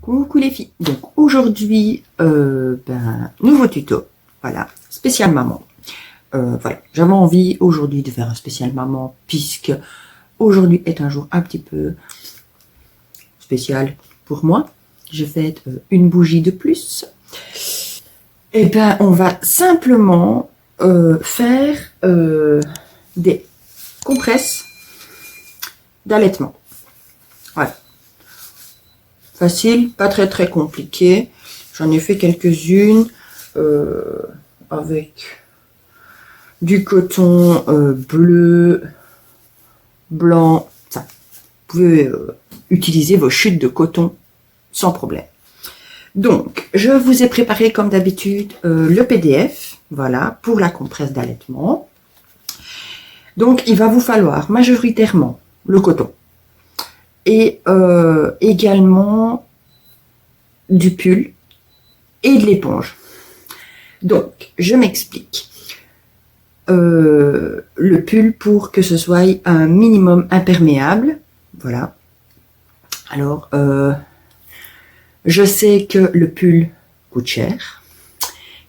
Coucou les filles. Donc aujourd'hui, nouveau tuto. Voilà, spécial maman. Voilà, j'avais envie aujourd'hui de faire un spécial maman puisque aujourd'hui est un jour un petit peu spécial pour moi. Je fête une bougie de plus. Et ben, on va simplement faire des compresses d'allaitement. Voilà. Facile, pas très compliqué. J'en ai fait quelques-unes avec du coton bleu, blanc. Ça, vous pouvez utiliser vos chutes de coton sans problème. Donc, je vous ai préparé comme d'habitude le PDF, voilà, pour la compresse d'allaitement. Donc, il va vous falloir majoritairement le coton et également du pull et de l'éponge. Donc, je m'explique. Le pull pour que ce soit un minimum imperméable, voilà. Alors, je sais que le pull coûte cher,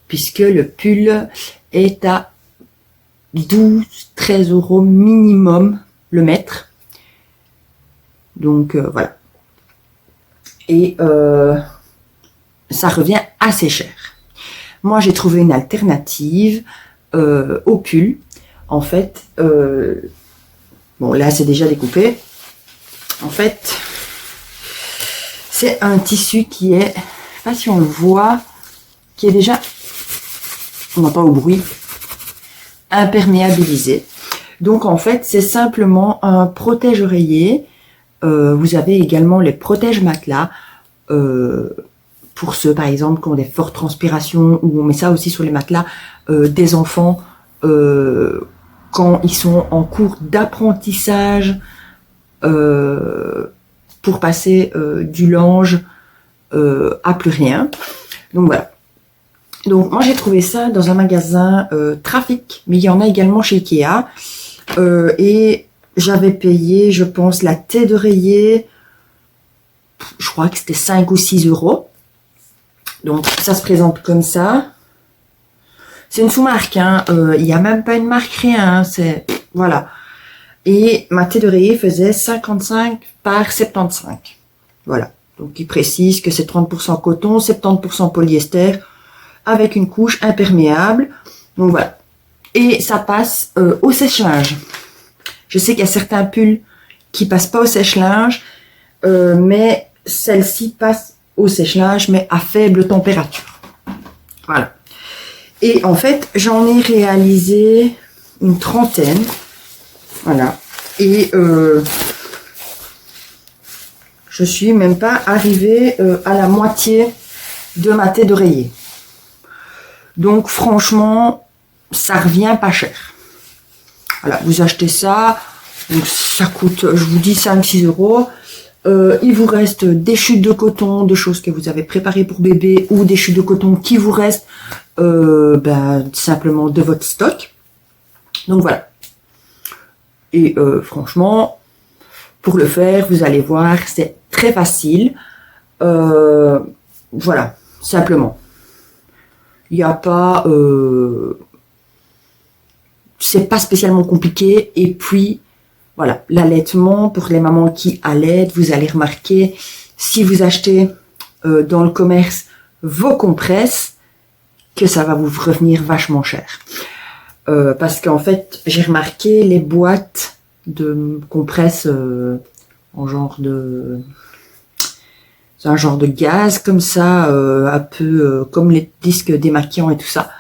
puisque le pull est à 12-13 € minimum le mètre. Donc, voilà. Et ça revient assez cher. Moi, j'ai trouvé une alternative au pull. En fait, bon, là, c'est déjà découpé. En fait, c'est un tissu qui est, je sais pas si on le voit, qui est déjà, on n'entend au bruit, imperméabilisé. Donc, en fait, c'est simplement un protège-oreiller. Vous avez également les protège-matelas. Pour ceux, par exemple, qui ont des fortes transpirations, ou on met ça aussi sur les matelas des enfants quand ils sont en cours d'apprentissage pour passer du lange à plus rien. Donc voilà. Donc moi j'ai trouvé ça dans un magasin Trafic, mais il y en a également chez Ikea. Et j'avais payé, je pense, la tête d'oreiller, je crois que c'était 5 ou 6 €. Donc ça se présente comme ça. C'est une sous-marque, hein. Il n'y a même pas une marque, rien. Hein. C'est voilà. Et ma tête d'oreiller faisait 55 par 75. Voilà. Donc il précise que c'est 30% coton, 70% polyester, avec une couche imperméable. Donc voilà. Et ça passe au sèche-linge. Je sais qu'il y a certains pulls qui passent pas au sèche-linge, mais celle-ci passe au sèche-linge, mais à faible température. Voilà. Et en fait, j'en ai réalisé une trentaine. Voilà. Et je suis même pas arrivée à la moitié de ma tête d'oreiller. Donc franchement, ça revient pas cher. Voilà, vous achetez ça, donc ça coûte, je vous dis, 5-6 €. Il vous reste des chutes de coton, de choses que vous avez préparées pour bébé, ou des chutes de coton qui vous restent simplement de votre stock. Donc voilà. Et franchement, pour le faire, vous allez voir, c'est très facile. Voilà, simplement. Il n'y a pas... c'est pas spécialement compliqué. Et puis, voilà, l'allaitement, pour les mamans qui allaitent, vous allez remarquer, si vous achetez dans le commerce vos compresses, que ça va vous revenir vachement cher. Parce qu'en fait, j'ai remarqué les boîtes de compresses en genre de... C'est un genre de gaz comme ça, un peu comme les disques démaquillants et tout ça.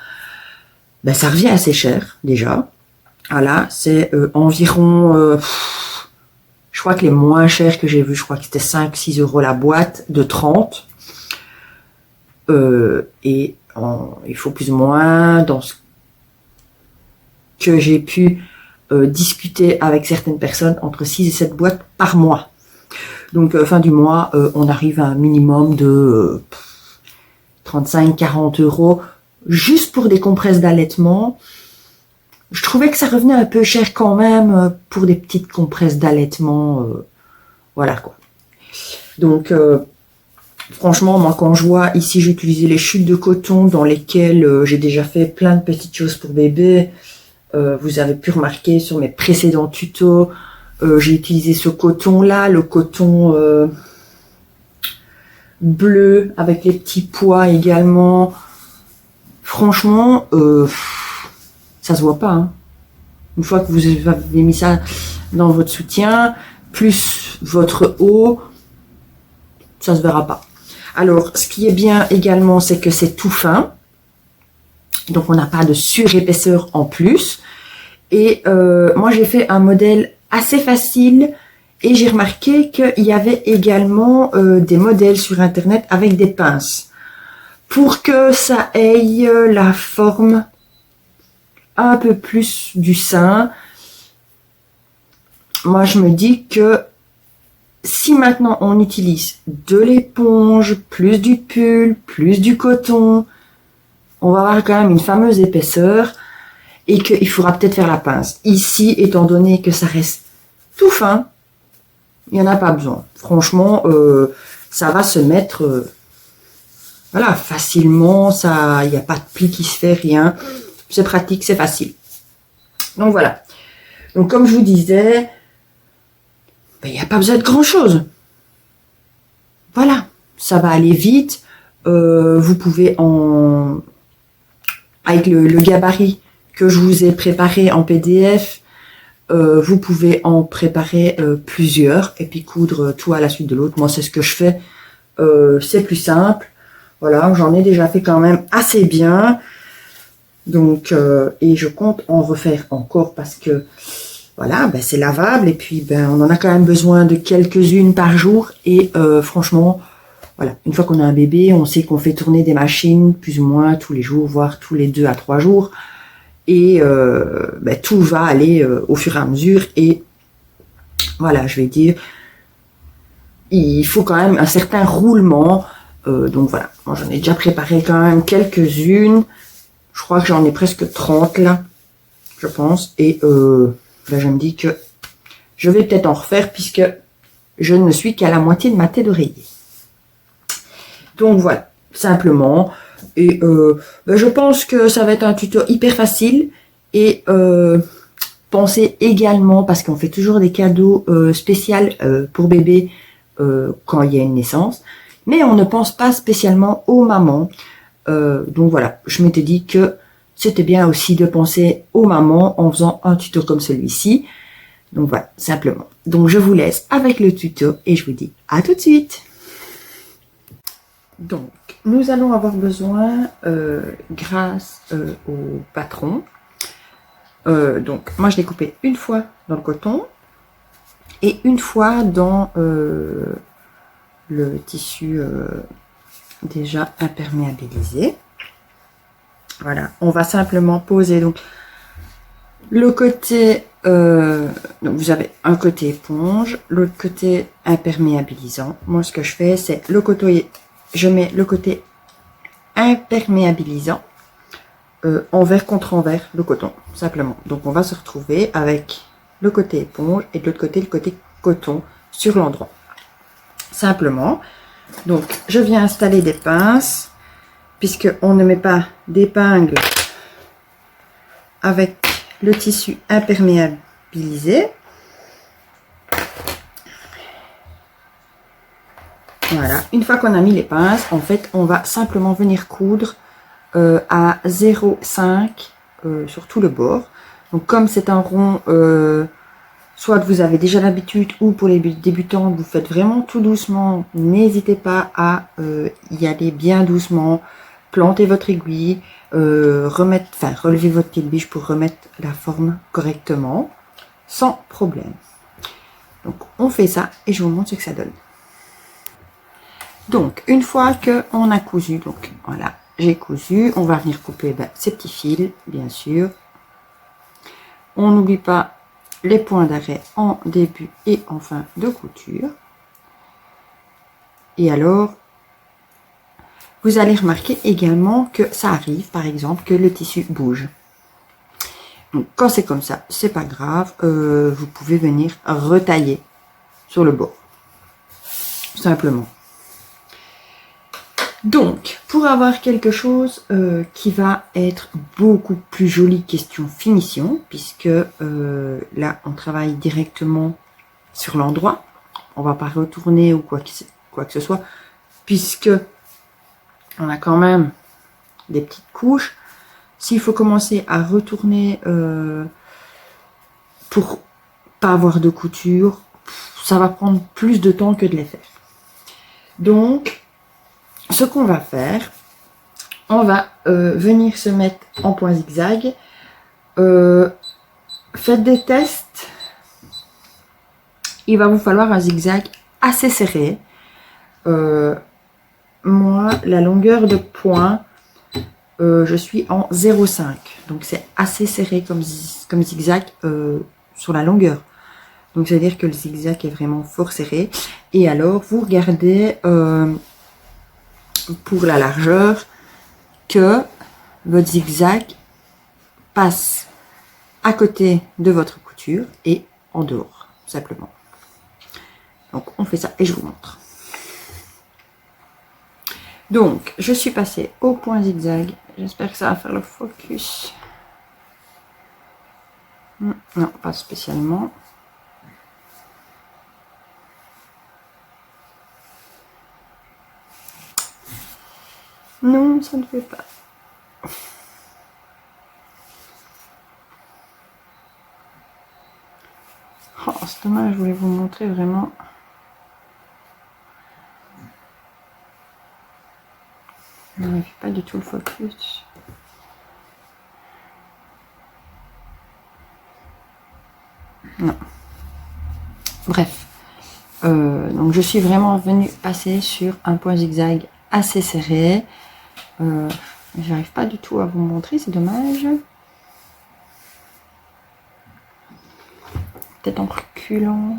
Ben, ça revient assez cher, déjà. Voilà, c'est environ... je crois que les moins chers que j'ai vus, je crois que c'était 5-6 € la boîte de 30. Et il faut plus ou moins, dans ce que j'ai pu discuter avec certaines personnes, entre 6 et 7 boîtes par mois. Donc, fin du mois, on arrive à un minimum de 35-40 € juste pour des compresses d'allaitement. Je trouvais que ça revenait un peu cher quand même pour des petites compresses d'allaitement. Voilà quoi. Donc, Franchement, moi, quand je vois ici, j'ai utilisé les chutes de coton dans lesquelles j'ai déjà fait plein de petites choses pour bébé. Vous avez pu remarquer sur mes précédents tutos, j'ai utilisé ce coton-là, le coton bleu avec les petits pois également. Franchement, ça se voit pas. Hein. Une fois que vous avez mis ça dans votre soutien, plus votre haut, ça se verra pas. Alors, ce qui est bien également, c'est que c'est tout fin. Donc, on n'a pas de surépaisseur en plus. Et moi, j'ai fait un modèle assez facile. Et j'ai remarqué qu'il y avait également des modèles sur Internet avec des pinces. Pour que ça ait la forme un peu plus du sein. Moi, je me dis que si maintenant on utilise de l'éponge, plus du pull, plus du coton, on va avoir quand même une fameuse épaisseur et qu'il faudra peut-être faire la pince. Ici, étant donné que ça reste tout fin, il n'y en a pas besoin. Franchement, ça va se mettre voilà, facilement. Il n'y a pas de pli qui se fait, rien. C'est pratique, c'est facile. Donc voilà. Donc comme je vous disais, il n'y a pas besoin de grand-chose. Voilà, ça va aller vite. Vous pouvez avec le gabarit que je vous ai préparé en PDF, vous pouvez en préparer plusieurs et puis coudre tout à la suite de l'autre. Moi, c'est ce que je fais. C'est plus simple. Voilà, j'en ai déjà fait quand même assez bien. Donc, et je compte en refaire encore parce que voilà, ben c'est lavable et puis ben on en a quand même besoin de quelques-unes par jour et franchement, voilà, une fois qu'on a un bébé, on sait qu'on fait tourner des machines plus ou moins tous les jours, voire tous les 2 à 3 jours et ben, tout va aller au fur et à mesure et voilà, je vais dire, il faut quand même un certain roulement, donc voilà, moi j'en ai déjà préparé quand même quelques-unes, je crois que j'en ai presque 30 là, je pense, et là, je me dis que je vais peut-être en refaire puisque je ne suis qu'à la moitié de ma tête d'oreiller. Donc voilà, simplement. Et ben, je pense que ça va être un tuto hyper facile. Et pensez également, parce qu'on fait toujours des cadeaux spéciaux pour bébé quand il y a une naissance. Mais on ne pense pas spécialement aux mamans. Donc voilà, je m'étais dit que c'était bien aussi de penser aux mamans en faisant un tuto comme celui-ci. Donc voilà, simplement. Donc je vous laisse avec le tuto et je vous dis à tout de suite. Donc, nous allons avoir besoin, grâce au patron. Donc, moi je l'ai coupé une fois dans le coton et une fois dans le tissu déjà imperméabilisé. Voilà, on va simplement poser donc le côté, donc vous avez un côté éponge, l'autre côté imperméabilisant. Moi, ce que je fais, c'est le côté, je mets le côté imperméabilisant envers contre envers le coton, simplement. Donc, on va se retrouver avec le côté éponge et de l'autre côté, le côté coton sur l'endroit. Simplement. Donc, je viens installer des pinces. Puisqu'on ne met pas d'épingle avec le tissu imperméabilisé. Voilà, une fois qu'on a mis les pinces, en fait, on va simplement venir coudre à 0,5 sur tout le bord. Donc, comme c'est un rond, soit vous avez déjà l'habitude ou pour les débutants, vous faites vraiment tout doucement. N'hésitez pas à y aller bien doucement. Plantez votre aiguille, relevez votre pied de biche pour remettre la forme correctement, sans problème. Donc, on fait ça et je vous montre ce que ça donne. Donc, une fois qu'on a cousu, donc voilà, j'ai cousu, on va venir couper ces petits fils, bien sûr. On n'oublie pas les points d'arrêt en début et en fin de couture. Et alors, vous allez remarquer également que ça arrive, par exemple, que le tissu bouge. Donc, quand c'est comme ça, c'est pas grave. Vous pouvez venir retailler sur le bord. Simplement. Donc, pour avoir quelque chose qui va être beaucoup plus joli question finition, puisque là, on travaille directement sur l'endroit. On va pas retourner ou quoi que ce soit, puisque on a quand même des petites couches. S'il faut commencer à retourner pour pas avoir de couture, ça va prendre plus de temps que de les faire. Donc, ce qu'on va faire, on va venir se mettre en point zigzag. Faites des tests. Il va vous falloir un zigzag assez serré. Moi, la longueur de point, je suis en 0,5. Donc, c'est assez serré comme zigzag sur la longueur. Donc, c'est-à-dire que le zigzag est vraiment fort serré. Et alors, vous regardez pour la largeur que votre zigzag passe à côté de votre couture et en dehors, simplement. Donc, on fait ça et je vous montre. Donc, je suis passée au point zigzag. J'espère que ça va faire le focus. Non, pas spécialement. Non, ça ne fait pas. Oh, c'est dommage, je voulais vous montrer vraiment. Non, il ne fait pas du tout le focus. Non. Bref. Donc je suis vraiment venue passer sur un point zigzag assez serré. J'arrive pas du tout à vous montrer, c'est dommage. Peut-être en reculant.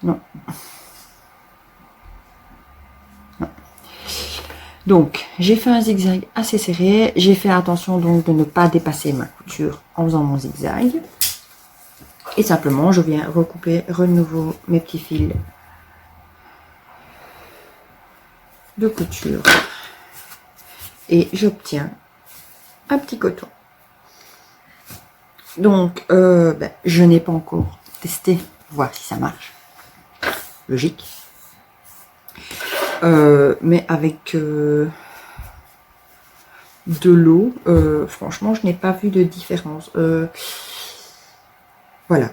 Non. Non. Donc, j'ai fait un zigzag assez serré. J'ai fait attention donc de ne pas dépasser ma couture en faisant mon zigzag. Et simplement, je viens recouper de nouveau mes petits fils de couture. Et j'obtiens un petit coton. Donc, je n'ai pas encore testé, voir si ça marche. Logique. Mais avec de l'eau, franchement, je n'ai pas vu de différence. Voilà.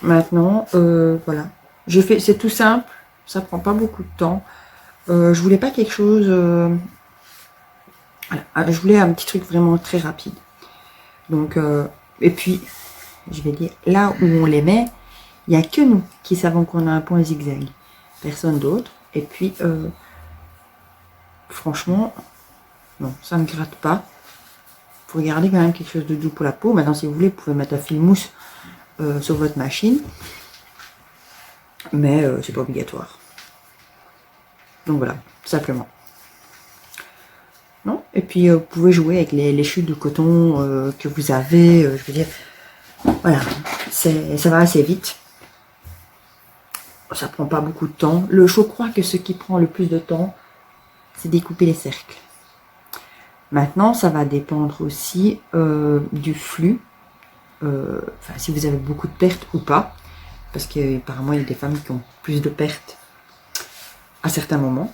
Maintenant, voilà. J'ai fait, c'est tout simple. Ça prend pas beaucoup de temps. Je voulais pas quelque chose. Voilà, je voulais un petit truc vraiment très rapide. Donc, et puis, je vais dire, là où on les met, il n'y a que nous qui savons qu'on a un point zigzag. Personne d'autre. Et puis, franchement, non, ça ne gratte pas. Il faut garder quand même quelque chose de doux pour la peau. Maintenant, si vous voulez, vous pouvez mettre un fil mousse sur votre machine. Mais c'est pas obligatoire. Donc voilà, tout simplement. Non, et puis vous pouvez jouer avec les chutes de coton que vous avez. Je veux dire, voilà, ça va assez vite. Ça prend pas beaucoup de temps. Je crois que ce qui prend le plus de temps, c'est découper les cercles. Maintenant, ça va dépendre aussi du flux. Enfin, si vous avez beaucoup de pertes ou pas. Parce qu'apparemment, il y a des femmes qui ont plus de pertes à certains moments.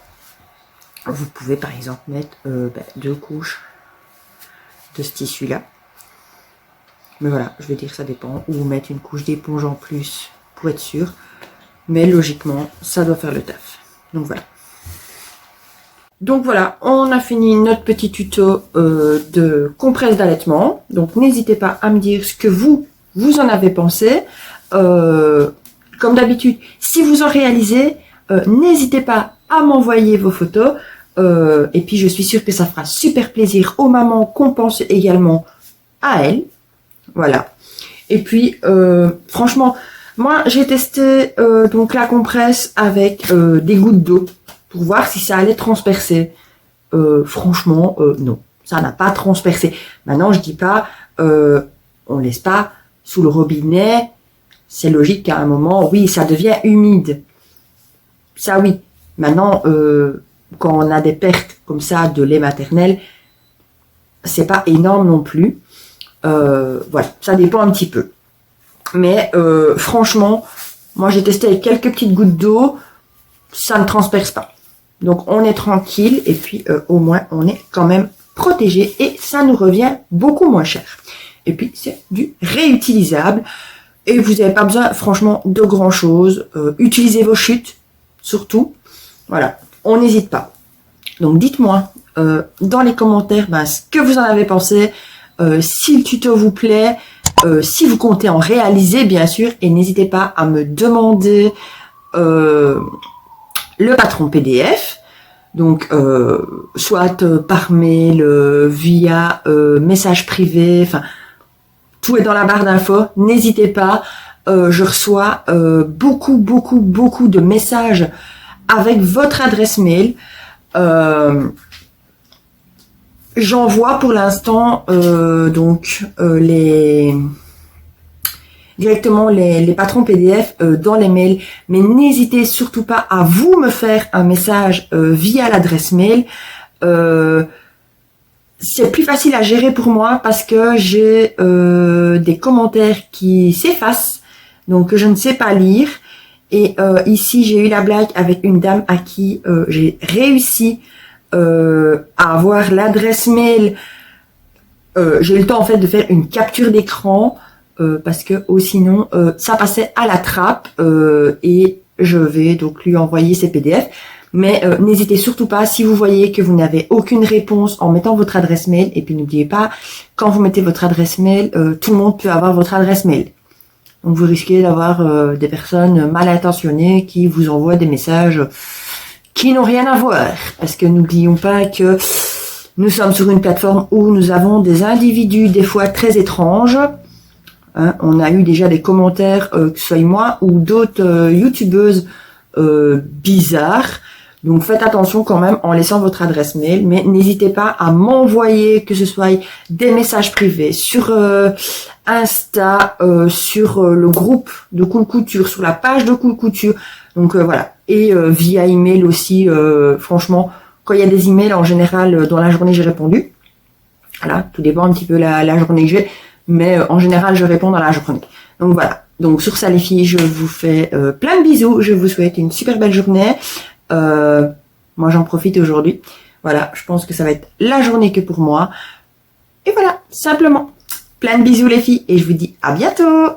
Vous pouvez par exemple mettre 2 couches de ce tissu-là. Mais voilà, je vais dire ça dépend. Ou mettre une couche d'éponge en plus pour être sûr. Mais logiquement, ça doit faire le taf. Donc voilà. Donc voilà, on a fini notre petit tuto de compresse d'allaitement. Donc n'hésitez pas à me dire ce que vous en avez pensé. Comme d'habitude, si vous en réalisez, n'hésitez pas à m'envoyer vos photos. Et puis je suis sûre que ça fera super plaisir aux mamans qu'on pense également à elles. Voilà. Et puis, franchement, moi j'ai testé donc la compresse avec des gouttes d'eau pour voir si ça allait transpercer. Franchement, non, ça n'a pas transpercé. Maintenant, je dis pas, on laisse pas sous le robinet. C'est logique qu'à un moment, oui, ça devient humide. Ça, oui. Maintenant, quand on a des pertes comme ça de lait maternel, c'est pas énorme non plus. Voilà, ça dépend un petit peu. Mais franchement, moi j'ai testé avec quelques petites gouttes d'eau, ça ne transperce pas. Donc on est tranquille et puis au moins on est quand même protégé et ça nous revient beaucoup moins cher. Et puis c'est du réutilisable et vous n'avez pas besoin franchement de grand chose. Utilisez vos chutes surtout. Voilà, on n'hésite pas. Donc dites-moi dans les commentaires ce que vous en avez pensé, si le tuto vous plaît, si vous comptez en réaliser bien sûr, et n'hésitez pas à me demander le patron PDF, donc soit par mail, via message privé, enfin tout est dans la barre d'infos, n'hésitez pas, je reçois beaucoup de messages avec votre adresse mail. J'envoie pour l'instant directement les patrons PDF dans les mails, mais n'hésitez surtout pas à vous me faire un message via l'adresse mail. C'est plus facile à gérer pour moi parce que j'ai des commentaires qui s'effacent, donc que je ne sais pas lire. Et ici, j'ai eu la blague avec une dame à qui j'ai réussi à avoir l'adresse mail. J'ai eu le temps en fait de faire une capture d'écran parce que sinon ça passait à la trappe et je vais donc lui envoyer ses PDF. Mais n'hésitez surtout pas, si vous voyez que vous n'avez aucune réponse en mettant votre adresse mail, et puis n'oubliez pas, quand vous mettez votre adresse mail, tout le monde peut avoir votre adresse mail. Donc vous risquez d'avoir des personnes mal intentionnées qui vous envoient des messages qui n'ont rien à voir. Parce que n'oublions pas que nous sommes sur une plateforme où nous avons des individus des fois très étranges. Hein, on a eu déjà des commentaires, que ce soit moi ou d'autres youtubeuses bizarres. Donc faites attention quand même en laissant votre adresse mail, mais n'hésitez pas à m'envoyer que ce soit des messages privés sur Insta, sur le groupe de Cool Couture, sur la page de Cool Couture. Donc voilà, et via email aussi. Franchement, quand il y a des emails en général dans la journée j'ai répondu. Voilà, tout dépend un petit peu la journée que j'ai, mais en général je réponds dans la journée. Donc voilà. Donc sur ça les filles, je vous fais plein de bisous. Je vous souhaite une super belle journée. Moi j'en profite aujourd'hui. Voilà, je pense que ça va être la journée que pour moi. Et voilà, simplement. Plein de bisous les filles et je vous dis à bientôt.